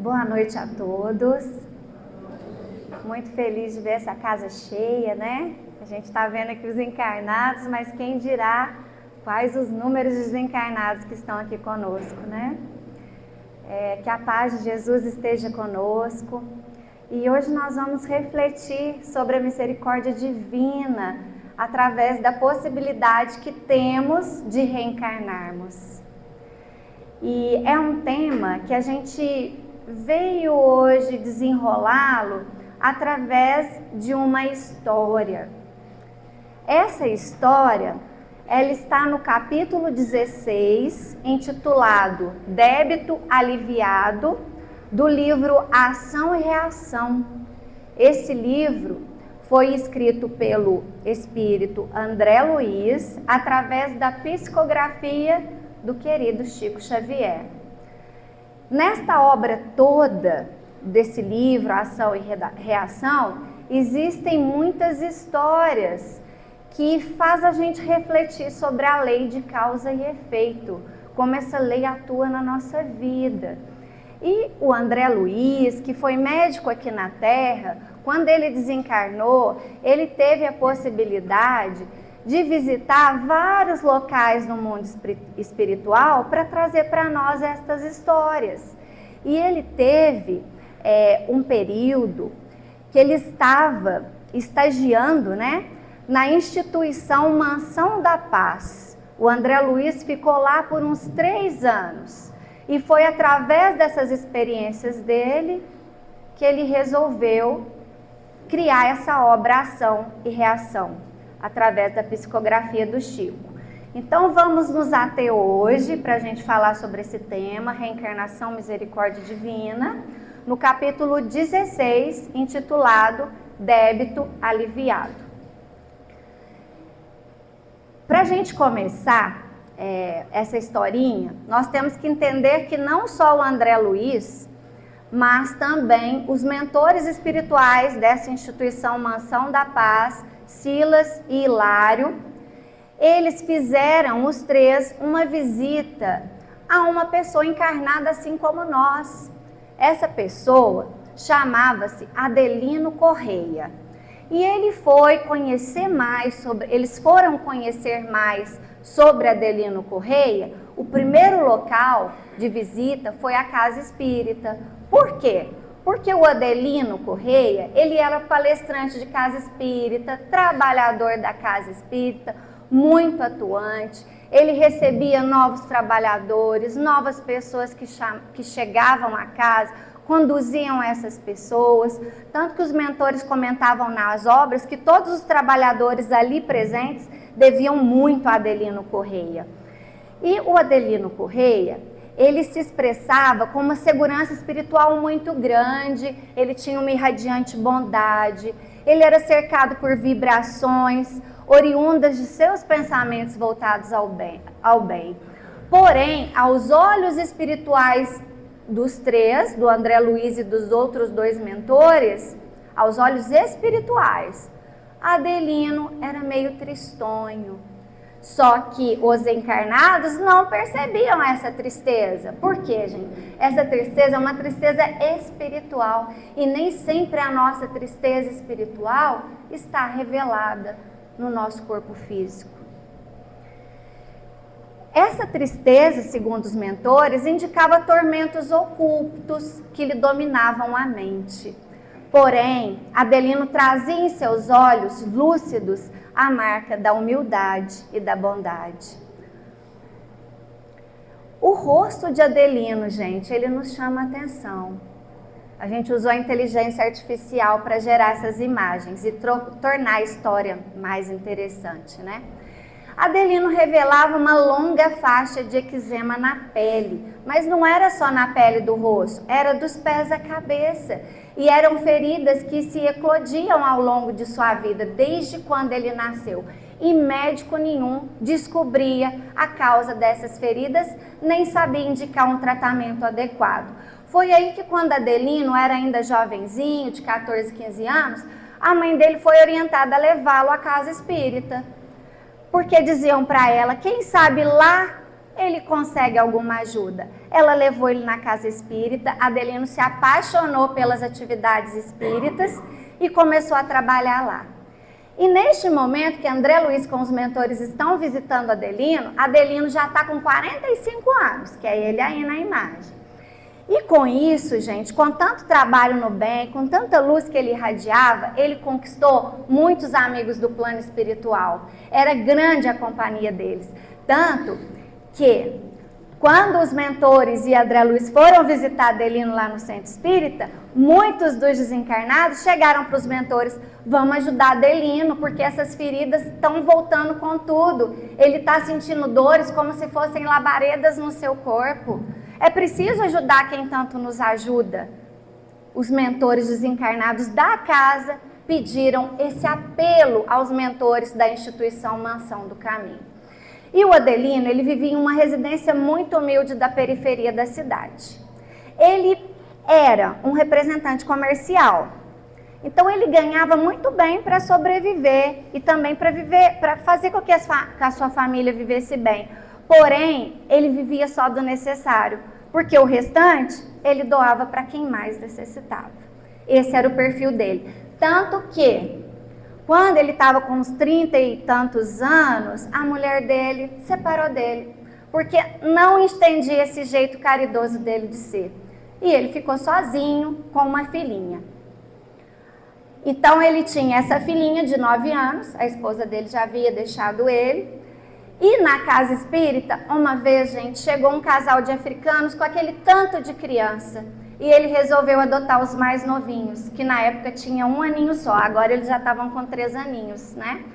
Boa noite a todos. Muito feliz de ver essa casa cheia, né? A gente está vendo aqui os encarnados, mas quem dirá quais os números de desencarnados que estão aqui conosco, né? Que a paz de Jesus esteja conosco. E hoje nós vamos refletir sobre a misericórdia divina através da possibilidade que temos de reencarnarmos. E é um tema que a gente veio hoje desenrolá-lo através de uma história. Essa história, ela está no capítulo 16, intitulado Débito Aliviado, do livro Ação e Reação. Esse livro foi escrito pelo espírito André Luiz, através da psicografia do querido Chico Xavier. Nesta obra toda desse livro, Ação e Reação, existem muitas histórias que faz a gente refletir sobre a lei de causa e efeito, como essa lei atua na nossa vida. E o André Luiz, que foi médico aqui na Terra, quando ele desencarnou, ele teve a possibilidade de visitar vários locais no mundo espiritual para trazer para nós estas histórias. E ele teve um período que ele estava estagiando, né, na instituição Mansão da Paz. O André Luiz ficou lá por uns 3 anos. E foi através dessas experiências dele que ele resolveu criar essa obra Ação e Reação, através da psicografia do Chico. Então vamos nos ater hoje para a gente falar sobre esse tema, Reencarnação, Misericórdia Divina, no capítulo 16, intitulado Débito Aliviado. Para a gente começar essa historinha, nós temos que entender que não só o André Luiz, mas também os mentores espirituais dessa instituição Mansão da Paz, Silas e Hilário, eles fizeram, os 3, uma visita a uma pessoa encarnada assim como nós. Essa pessoa chamava-se Adelino Correia. E eles foram conhecer mais sobre Adelino Correia. O primeiro local de visita foi a Casa Espírita. Por quê? Porque o Adelino Correia, ele era palestrante de Casa Espírita, trabalhador da Casa Espírita, muito atuante. Ele recebia novos trabalhadores, novas pessoas que chegavam à casa, conduziam essas pessoas, tanto que os mentores comentavam nas obras que todos os trabalhadores ali presentes deviam muito a Adelino Correia. E o Adelino Correia, ele se expressava com uma segurança espiritual muito grande, ele tinha uma irradiante bondade, ele era cercado por vibrações oriundas de seus pensamentos voltados ao bem. Porém, aos olhos espirituais dos 3, do André Luiz e dos outros 2 mentores, aos olhos espirituais, Adelino era meio tristonho. Só que os encarnados não percebiam essa tristeza. Por quê, gente? Essa tristeza é uma tristeza espiritual e nem sempre a nossa tristeza espiritual está revelada no nosso corpo físico. Essa tristeza, segundo os mentores, indicava tormentos ocultos que lhe dominavam a mente. Porém, Adelino trazia em seus olhos lúcidos a marca da humildade e da bondade. O rosto de Adelino, gente, ele nos chama a atenção. A gente usou a inteligência artificial para gerar essas imagens e tornar a história mais interessante, né? Adelino revelava uma longa faixa de eczema na pele, mas não era só na pele do rosto, era dos pés à cabeça. E eram feridas que se eclodiam ao longo de sua vida, desde quando ele nasceu. E médico nenhum descobria a causa dessas feridas, nem sabia indicar um tratamento adequado. Foi aí que, quando Adelino era ainda jovenzinho, de 14, 15 anos, a mãe dele foi orientada a levá-lo à casa espírita. Porque diziam para ela, quem sabe lá ele consegue alguma ajuda. Ela levou ele na casa espírita, Adelino se apaixonou pelas atividades espíritas e começou a trabalhar lá. E neste momento que André Luiz com os mentores estão visitando Adelino já está com 45 anos, que é ele aí na imagem. E com isso, gente, com tanto trabalho no bem, com tanta luz que ele irradiava, ele conquistou muitos amigos do plano espiritual. Era grande a companhia deles. Tanto que, quando os mentores e André Luiz foram visitar Adelino lá no centro espírita, muitos dos desencarnados chegaram para os mentores: vamos ajudar Adelino, porque essas feridas estão voltando com tudo. Ele está sentindo dores como se fossem labaredas no seu corpo. É preciso ajudar quem tanto nos ajuda. Os mentores desencarnados da casa pediram esse apelo aos mentores da instituição Mansão do Caminho. E o Adelino, ele vivia em uma residência muito humilde da periferia da cidade. Ele era um representante comercial. Então ele ganhava muito bem para sobreviver e também para fazer com que a sua família vivesse bem. Porém, ele vivia só do necessário, porque o restante ele doava para quem mais necessitava. Esse era o perfil dele. Tanto que, quando ele estava com uns 30 e tantos anos, a mulher dele separou dele, porque não entendia esse jeito caridoso dele de ser. E ele ficou sozinho com uma filhinha. Então ele tinha essa filhinha de 9 anos, a esposa dele já havia deixado ele. E na casa espírita, uma vez, gente, chegou um casal de africanos com aquele tanto de criança. E ele resolveu adotar os mais novinhos, que na época tinham 1 aninho só, agora eles já estavam com 3 aninhos, né?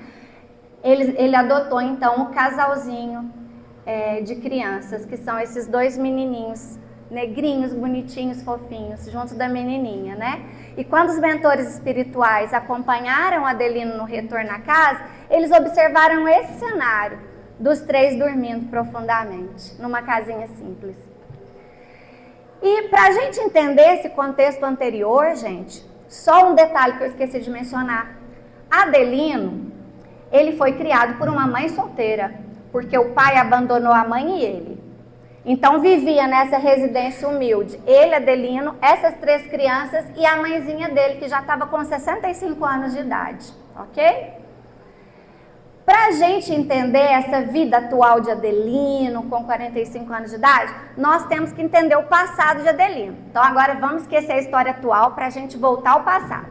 Ele adotou então o casalzinho de crianças, que são esses 2 menininhos, negrinhos, bonitinhos, fofinhos, junto da menininha, né? E quando os mentores espirituais acompanharam Adelino no retorno à casa, eles observaram esse cenário dos 3 dormindo profundamente, numa casinha simples. E para a gente entender esse contexto anterior, gente, só um detalhe que eu esqueci de mencionar. Adelino, ele foi criado por uma mãe solteira, porque o pai abandonou a mãe e ele. Então vivia nessa residência humilde, ele, Adelino, essas 3 crianças e a mãezinha dele, que já estava com 65 anos de idade, ok? Para a gente entender essa vida atual de Adelino, com 45 anos de idade, nós temos que entender o passado de Adelino. Então agora vamos esquecer a história atual para a gente voltar ao passado.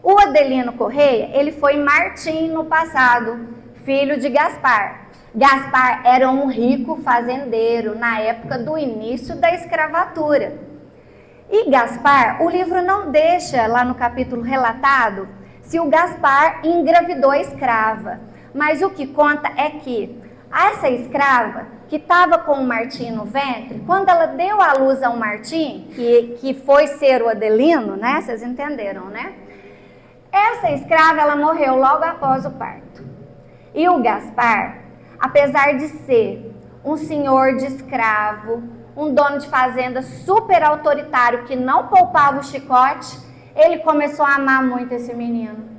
O Adelino Correia, ele foi Martim no passado, filho de Gaspar. Gaspar era um rico fazendeiro na época do início da escravatura. E Gaspar, o livro não deixa lá no capítulo relatado se o Gaspar engravidou a escrava. Mas o que conta é que essa escrava, que estava com o Martim no ventre, quando ela deu à luz ao Martim, que foi ser o Adelino, né? Vocês entenderam, né? Essa escrava, ela morreu logo após o parto. E o Gaspar, apesar de ser um senhor de escravo, um dono de fazenda super autoritário, que não poupava o chicote, ele começou a amar muito esse menino.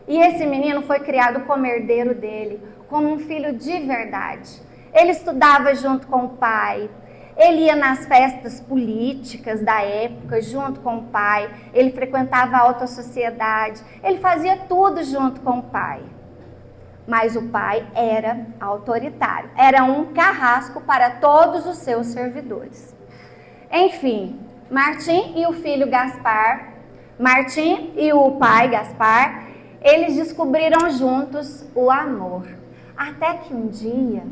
E esse menino foi criado como herdeiro dele, como um filho de verdade. Ele estudava junto com o pai, ele ia nas festas políticas da época junto com o pai, ele frequentava a alta sociedade, ele fazia tudo junto com o pai. Mas o pai era autoritário, era um carrasco para todos os seus servidores. Enfim, Martim e o filho Gaspar, Martim e o pai Gaspar, eles descobriram juntos o amor. Até que um dia,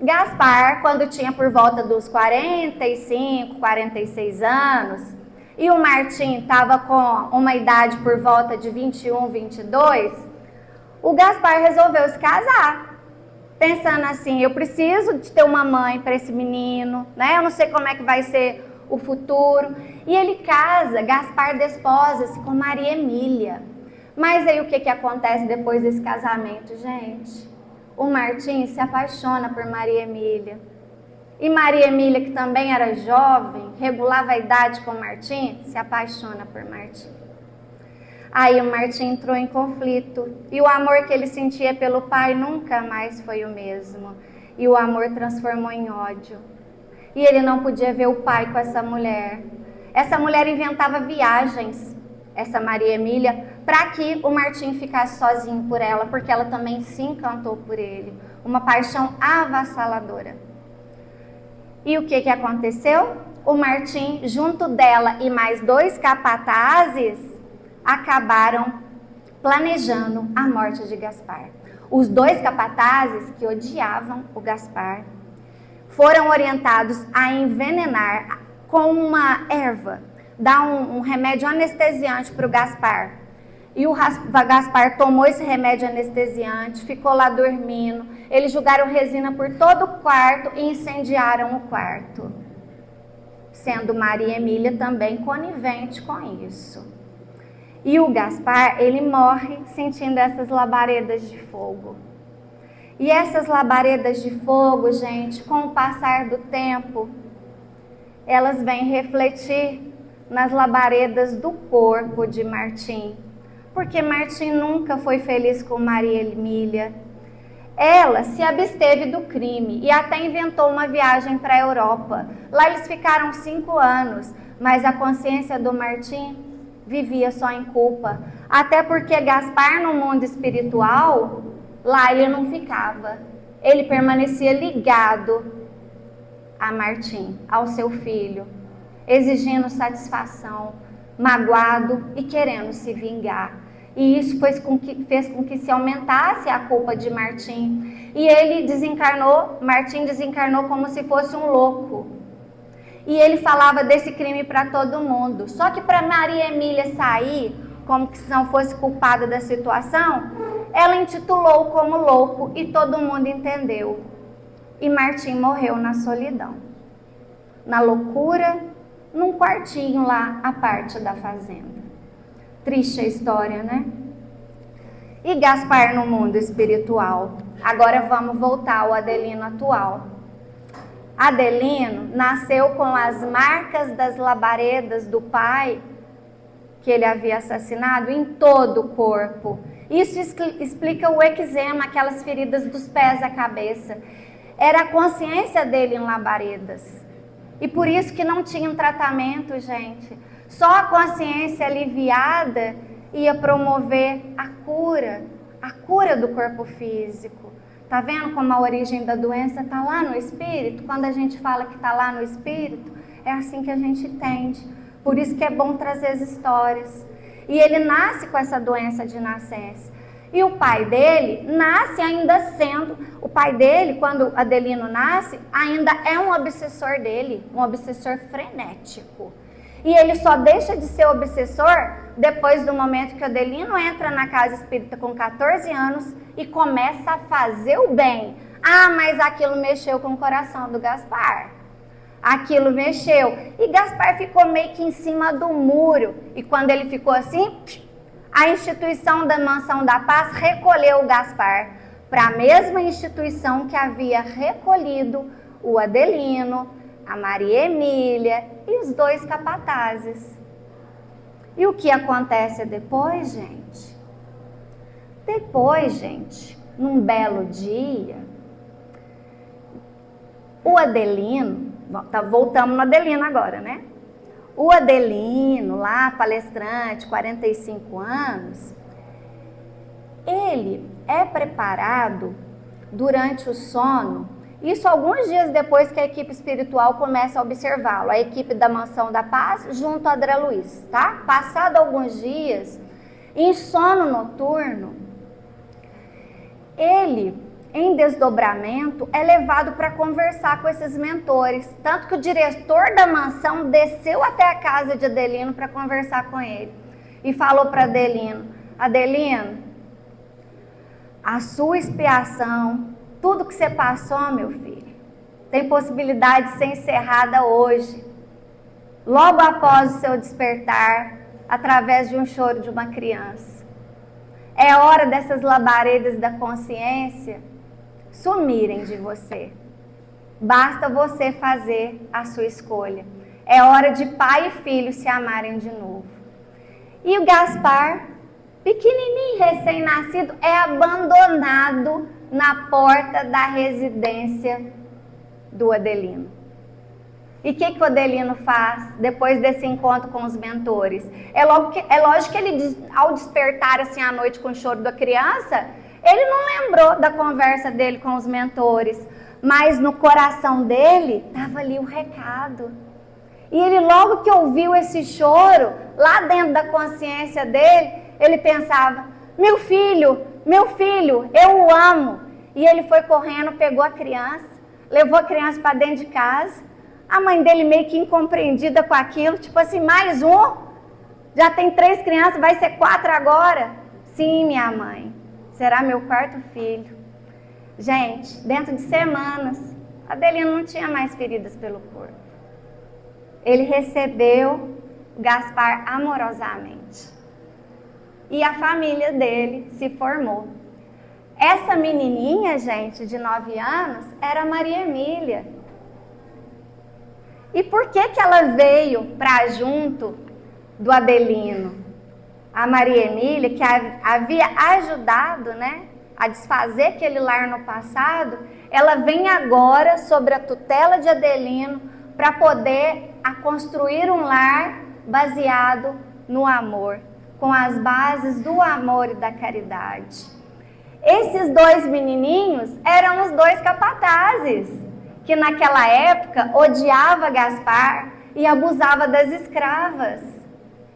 Gaspar, quando tinha por volta dos 45, 46 anos, e o Martim estava com uma idade por volta de 21, 22, o Gaspar resolveu se casar. Pensando assim, eu preciso de ter uma mãe para esse menino, né? Eu não sei como é que vai ser o futuro. E ele casa, Gaspar desposa-se com Maria Emília. Mas aí o que acontece depois desse casamento, gente? O Martim se apaixona por Maria Emília. E Maria Emília, que também era jovem, regulava a idade com Martim, se apaixona por Martim. Aí o Martim entrou em conflito e o amor que ele sentia pelo pai nunca mais foi o mesmo. E o amor transformou em ódio. E ele não podia ver o pai com essa mulher. Essa mulher inventava viagens, essa Maria Emília, para que o Martim ficasse sozinho por ela, porque ela também se encantou por ele. Uma paixão avassaladora. E o que aconteceu? O Martim, junto dela e mais 2 capatazes, acabaram planejando a morte de Gaspar. Os 2 capatazes, que odiavam o Gaspar, foram orientados a envenenar com uma erva, dar um remédio anestesiante para o Gaspar. E o Gaspar tomou esse remédio anestesiante, ficou lá dormindo. Eles jogaram resina por todo o quarto e incendiaram o quarto. Sendo Maria Emília também conivente com isso. E o Gaspar, ele morre sentindo essas labaredas de fogo. E essas labaredas de fogo, gente, com o passar do tempo, elas vêm refletir nas labaredas do corpo de Martim. Porque Martim nunca foi feliz com Maria Emília. Ela se absteve do crime e até inventou uma viagem para a Europa. Lá eles ficaram 5 anos, mas a consciência do Martim vivia só em culpa. Até porque Gaspar, no mundo espiritual, lá ele não ficava. Ele permanecia ligado a Martim, ao seu filho, exigindo satisfação, magoado e querendo se vingar. E isso fez com que se aumentasse a culpa de Martim. E ele desencarnou, Martim desencarnou como se fosse um louco. E ele falava desse crime para todo mundo. Só que para Maria Emília sair, como que se não fosse culpada da situação, ela intitulou como louco e todo mundo entendeu. E Martim morreu na solidão, na loucura, num quartinho lá à parte da fazenda. Triste a história, né? E Gaspar no mundo espiritual. Agora vamos voltar ao Adelino atual. Adelino nasceu com as marcas das labaredas do pai, que ele havia assassinado, em todo o corpo. Isso explica o eczema, aquelas feridas dos pés à cabeça. Era a consciência dele em labaredas. E por isso que não tinha um tratamento, gente. Só a consciência aliviada ia promover a cura do corpo físico. Tá vendo como a origem da doença está lá no espírito? Quando a gente fala que está lá no espírito, é assim que a gente entende. Por isso que é bom trazer as histórias. E ele nasce com essa doença de nascença. E o pai dele nasce ainda sendo... O pai dele, quando Adelino nasce, ainda é um obsessor dele, um obsessor frenético. E ele só deixa de ser obsessor depois do momento que Adelino entra na casa espírita com 14 anos e começa a fazer o bem. Ah, mas aquilo mexeu com o coração do Gaspar. Aquilo mexeu. E Gaspar ficou meio que em cima do muro. E quando ele ficou assim, a instituição da Mansão da Paz recolheu o Gaspar para a mesma instituição que havia recolhido o Adelino, a Maria Emília e os 2 capatazes. E o que acontece depois, gente? Depois, gente, num belo dia, o Adelino, voltamos no Adelino agora, né? O Adelino, lá palestrante, 45 anos, ele é preparado durante o sono. Isso alguns dias depois que a equipe espiritual começa a observá-lo, a equipe da Mansão da Paz junto a André Luiz, tá? Passado alguns dias, em sono noturno, ele, em desdobramento, é levado para conversar com esses mentores. Tanto que o diretor da mansão desceu até a casa de Adelino para conversar com ele. E falou para Adelino, Adelino, a sua expiação, tudo que você passou, meu filho, tem possibilidade de ser encerrada hoje, logo após o seu despertar, através de um choro de uma criança. É hora dessas labaredas da consciência sumirem de você. Basta você fazer a sua escolha. É hora de pai e filho se amarem de novo. E o Gaspar pequenininho, recém-nascido, é abandonado na porta da residência do Adelino. E o que o Adelino faz depois desse encontro com os mentores? É lógico que ele, ao despertar assim à noite com o choro da criança, ele não lembrou da conversa dele com os mentores, mas no coração dele estava ali o recado. E ele, logo que ouviu esse choro, lá dentro da consciência dele, ele pensava: meu filho, eu o amo. E ele foi correndo, pegou a criança, levou a criança para dentro de casa. A mãe dele meio que incompreendida com aquilo, tipo assim, mais um? Já tem 3 crianças, vai ser 4 agora? Sim, minha mãe, será meu 4º filho. Gente, dentro de semanas, Adelino não tinha mais feridas pelo corpo. Ele recebeu Gaspar amorosamente. E a família dele se formou. Essa menininha, gente, de 9 anos, era Maria Emília. E por que ela veio para junto do Adelino? A Maria Emília, que havia ajudado, né, a desfazer aquele lar no passado, ela vem agora sobre a tutela de Adelino para poder construir um lar baseado no amor, com as bases do amor e da caridade. Esses 2 menininhos eram os 2 capatazes, que naquela época odiava Gaspar e abusava das escravas.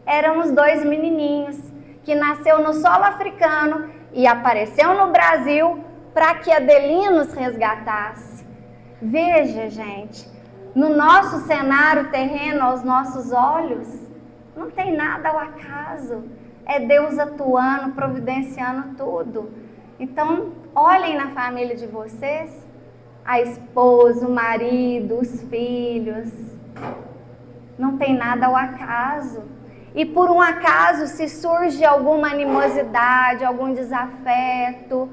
Eram os 2 menininhos que nasceu no solo africano e apareceu no Brasil para que Adelino os resgatasse. Veja, gente, no nosso cenário terreno, aos nossos olhos, não tem nada ao acaso. É Deus atuando, providenciando tudo. Então, olhem na família de vocês, a esposa, o marido, os filhos. Não tem nada ao acaso. E por um acaso, se surge alguma animosidade, algum desafeto,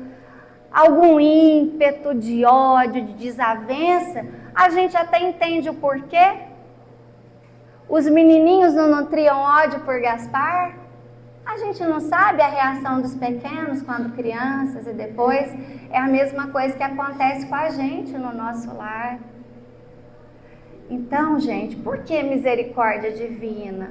algum ímpeto de ódio, de desavença, a gente até entende o porquê. Os menininhos não nutriam ódio por Gaspar? A gente não sabe a reação dos pequenos quando crianças e depois é a mesma coisa que acontece com a gente no nosso lar. Então, gente, por que misericórdia divina?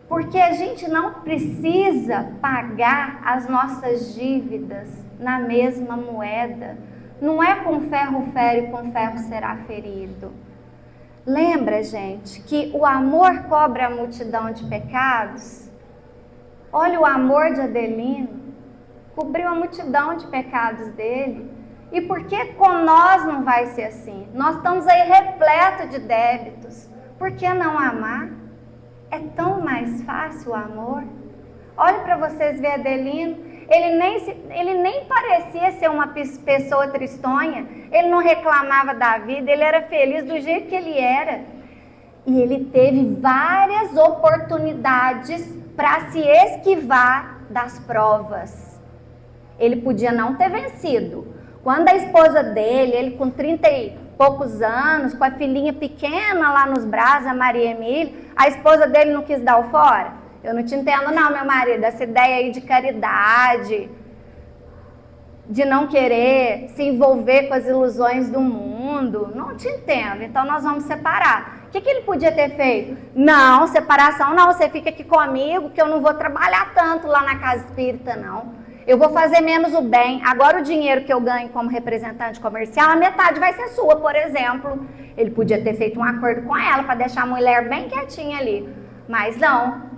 Porque a gente não precisa pagar as nossas dívidas na mesma moeda. Não é com ferro fere, com ferro será ferido. Lembra, gente, que o amor cobre a multidão de pecados? Olha o amor de Adelino, cobriu a multidão de pecados dele. E por que com nós não vai ser assim? Nós estamos aí repletos de débitos. Por que não amar? É tão mais fácil o amor. Olha para vocês ver Adelino, ele nem parecia ser uma pessoa tristonha, ele não reclamava da vida, ele era feliz do jeito que ele era. E ele teve várias oportunidades para se esquivar das provas. Ele podia não ter vencido. Quando a esposa dele, ele com 30 e poucos anos, com a filhinha pequena lá nos braços, a Maria Emília, a esposa dele não quis dar o fora. Eu não te entendo não, meu marido, essa ideia aí de caridade, de não querer se envolver com as ilusões do mundo, não te entendo, então nós vamos separar. O que ele podia ter feito? Não, separação não, você fica aqui comigo que eu não vou trabalhar tanto lá na casa espírita não. Eu vou fazer menos o bem, agora o dinheiro que eu ganho como representante comercial, a metade vai ser sua, por exemplo. Ele podia ter feito um acordo com ela para deixar a mulher bem quietinha ali, mas não.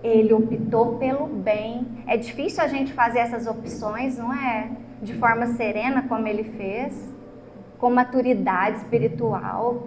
Ele optou pelo bem. É difícil a gente fazer essas opções, não é? De forma serena, como ele fez, com maturidade espiritual.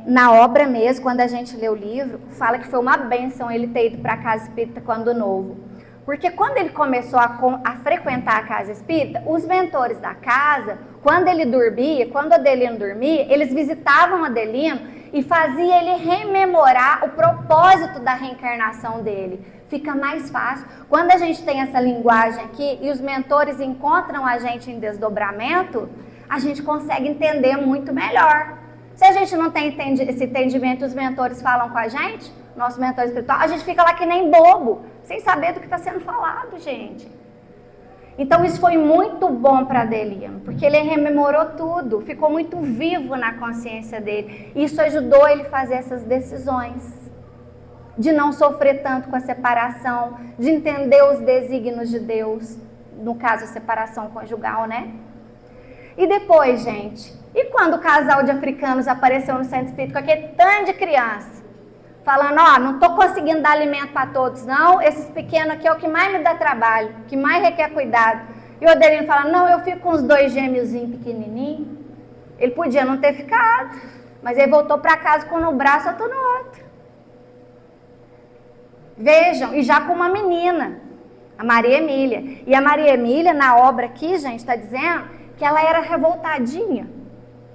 Na obra mesmo, quando a gente lê o livro, fala que foi uma bênção ele ter ido para a casa espírita quando novo. Porque quando ele começou a frequentar a casa espírita, os mentores da casa, quando ele dormia, quando Adelino dormia, eles visitavam Adelino e fazia ele rememorar o propósito da reencarnação dele. Fica mais fácil. Quando a gente tem essa linguagem aqui e os mentores encontram a gente em desdobramento, a gente consegue entender muito melhor. Se a gente não tem esse entendimento, os mentores falam com a gente, nosso mentor espiritual, a gente fica lá que nem bobo, sem saber do que está sendo falado, gente. Então isso foi muito bom para Adelino, porque ele rememorou tudo, ficou muito vivo na consciência dele. Isso ajudou ele a fazer essas decisões, de não sofrer tanto com a separação, de entender os desígnios de Deus, no caso a separação conjugal, né? E depois, gente, e quando o casal de africanos apareceu no centro espírita com aquele tanto de criança, falando, ó, não tô conseguindo dar alimento para todos não, esses pequenos aqui é o que mais me dá trabalho, que mais requer cuidado. E o Adelino fala, não, eu fico com os 2 gêmeozinhos pequenininhos. Ele podia não ter ficado, mas ele voltou para casa com um no braço, outro no outro. Vejam, e já com uma menina, a Maria Emília. E a Maria Emília, na obra aqui, gente, está dizendo que ela era revoltadinha.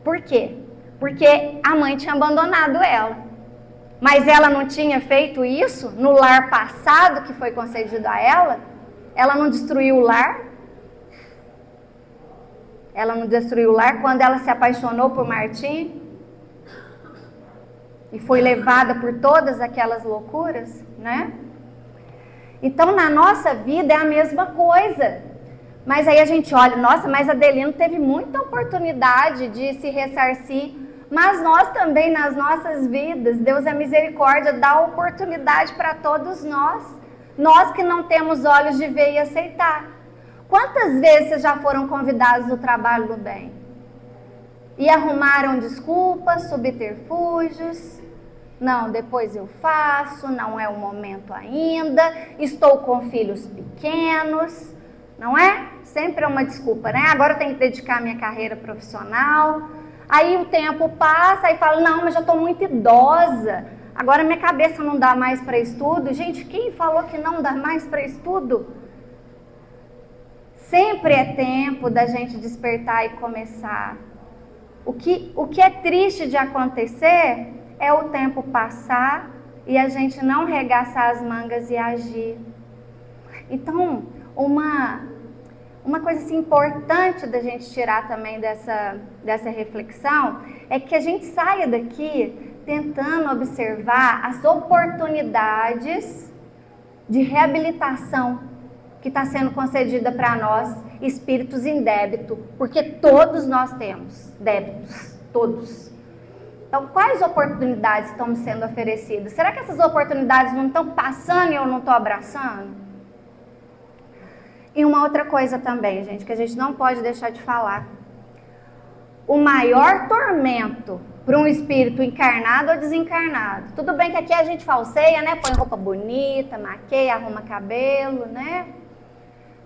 Por quê? Porque a mãe tinha abandonado ela. Mas ela não tinha feito isso no lar passado que foi concedido a ela? Ela não destruiu o lar? Ela não destruiu o lar quando ela se apaixonou por Martim? E foi levada por todas aquelas loucuras, né? Então, na nossa vida é a mesma coisa. Mas aí a gente olha, nossa, mas Adelino teve muita oportunidade de se ressarcir. Mas nós também, nas nossas vidas, Deus é misericórdia, dá oportunidade para todos nós. Nós que não temos olhos de ver e aceitar. Quantas vezes vocês já foram convidados no trabalho do bem? E arrumaram desculpas, subterfúgios. Não, depois eu faço, não é o momento ainda, estou com filhos pequenos, não é? Sempre é uma desculpa, né? Agora eu tenho que dedicar a minha carreira profissional. Aí o tempo passa e fala, não, mas já estou muito idosa, agora minha cabeça não dá mais para estudo. Gente, quem falou que não dá mais para estudo? Sempre é tempo da gente despertar e começar. O que é triste de acontecer é o tempo passar e a gente não regaçar as mangas e agir. Então, uma coisa assim, importante da gente tirar também dessa reflexão é que a gente saia daqui tentando observar as oportunidades de reabilitação que está sendo concedida para nós, espíritos em débito, porque todos nós temos débitos, todos. Então, quais oportunidades estão sendo oferecidas? Será que essas oportunidades não estão passando e eu não estou abraçando? E uma outra coisa também, gente, que a gente não pode deixar de falar. O maior tormento para um espírito encarnado ou desencarnado. Tudo bem que aqui a gente falseia, né? Põe roupa bonita, maqueia, arruma cabelo, né?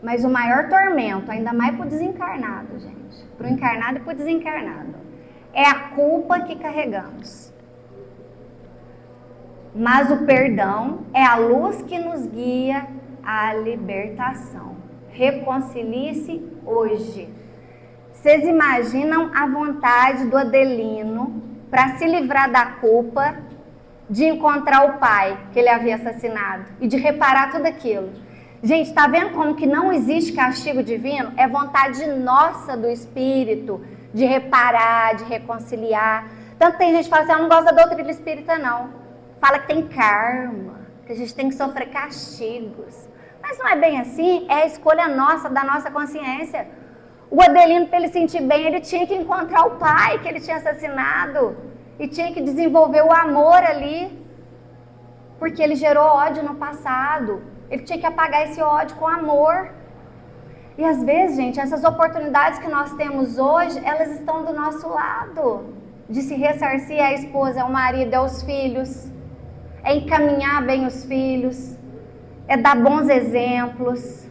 Mas o maior tormento, ainda mais para o desencarnado, gente. Para o encarnado e para o desencarnado. É a culpa que carregamos. Mas o perdão é a luz que nos guia à libertação. Reconcilie-se hoje. Vocês imaginam a vontade do Adelino para se livrar da culpa de encontrar o pai que ele havia assassinado e de reparar tudo aquilo? Gente, está vendo como que não existe castigo divino? É vontade nossa do Espírito de reparar, de reconciliar. Tanto tem gente que fala assim, eu não gosto da doutrina espírita não. Fala que tem karma, que a gente tem que sofrer castigos. Mas não é bem assim, é a escolha nossa, da nossa consciência. O Adelino, para ele sentir bem, ele tinha que encontrar o pai que ele tinha assassinado. E tinha que desenvolver o amor ali. Porque ele gerou ódio no passado. Ele tinha que apagar esse ódio com amor. E às vezes, gente, essas oportunidades que nós temos hoje, elas estão do nosso lado. De se ressarcir à esposa, ao marido, aos filhos. É encaminhar bem os filhos. É dar bons exemplos.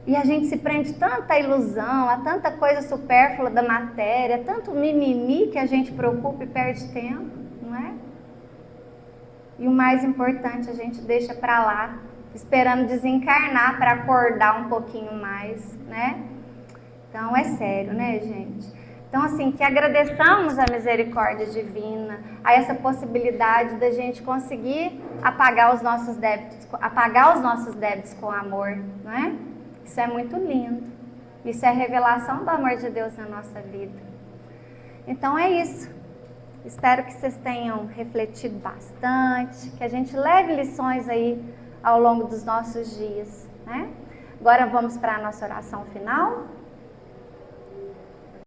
E a gente se prende tanta ilusão, a tanta coisa supérflua da matéria, tanto mimimi que a gente preocupa e perde tempo, não é? E o mais importante a gente deixa para lá, esperando desencarnar para acordar um pouquinho mais, né? Então é sério, né, gente? Então assim, que agradeçamos a misericórdia divina, a essa possibilidade da gente conseguir apagar os nossos débitos com amor, não é? Isso é muito lindo. Isso é a revelação do amor de Deus na nossa vida. Então é isso. Espero que vocês tenham refletido bastante, que a gente leve lições aí ao longo dos nossos dias, né? Agora vamos para a nossa oração final.